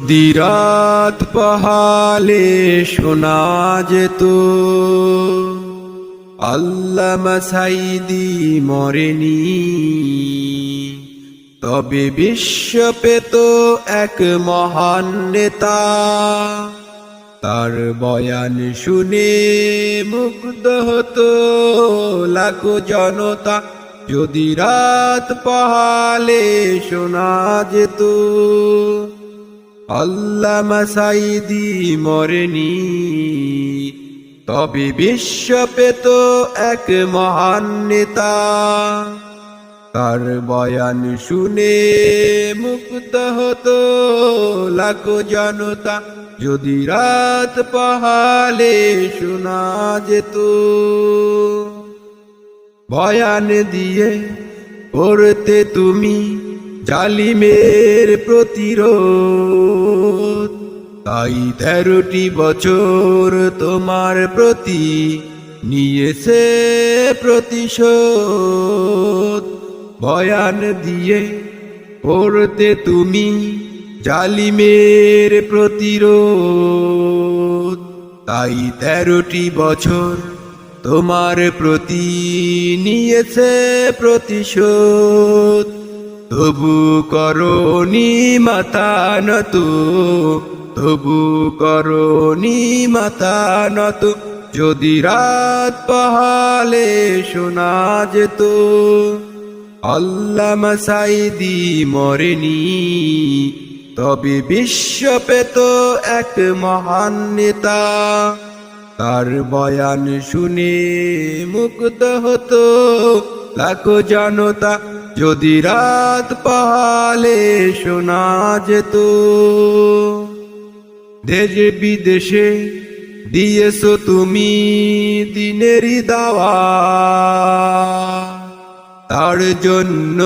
দিরাত পহালে শোনা যেত আল্লামা সাঈদী মরেনি, তবে বিশ্ব পেত এক মহান নেতা। তার বয়ান শুনে মুগ্ধ হতো লাখো জনতা, যদি রাত পহালে শোনা যেত আল্লামা সাঈদী মরেনি, তবে বিশ্ব পেত এক মহান নেতা। তার বয়ান শুনে মুগ্ধ হতো লাখো জনতা, যদি রাত পহালে শোনা যেত। বয়ান দিয়ে করতে তুমি জালিমের প্রতিরোধ, তাই 13টি বছর তোমার প্রতি নিয়েছে প্রতিশোধ। বয়ান দিয়ে করতে তুমি জালিমের প্রতিরোধ, তাই 13টি বছর তোমার প্রতি নিয়েছে প্রতিশোধ। তবু করনি মাথা নত, তবু করনি মাথা নত, যদি রাত পহালে শোনা যেত আল্লামা সাঈদী মরেনি, তবে বিশ্ব পেত এক মহান নেতা। তার বয়ান শুনে মুগ্ধ হতো লাখো জনতা, যদি রাত পহালে শোনা যেত। দেশে বিদেশে দিয়েছো তুমি দিনেরই দাওয়াত, তার জন্য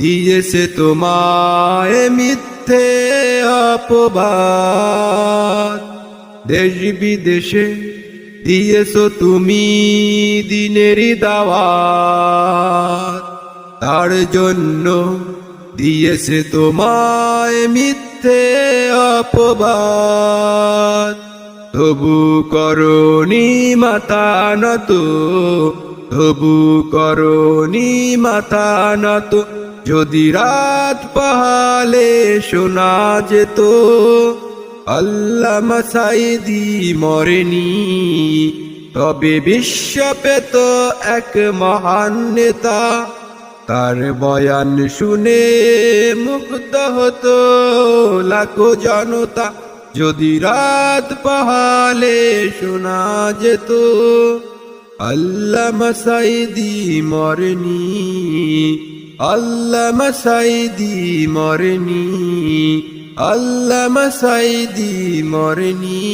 দিয়েছে তোমায় মিথ্যে অপবাদ। দেশ বিদেশে দিয়েছো তুমি দিনেরই দাওয়াত, তার জন্য দিয়েছে তোমায় মিথ্যে অপবাদ। তবু করনি মাথা নত, তবু করনি মাথা নত, যদি রাত পহালে শোনা যেত আল্লামা সাঈদী মরেনি, তবে বিশ্ব পেত এক মহান নেতা। তার বয়ান শুনে মুগ্ধ হতো লাখো জনতা, যদি রাত পহালে শোনা যেত আল্লামা সাঈদী মরেনি, আল্লামা সাঈদী মরেনি, আল্লামা সাঈদী মরেনি।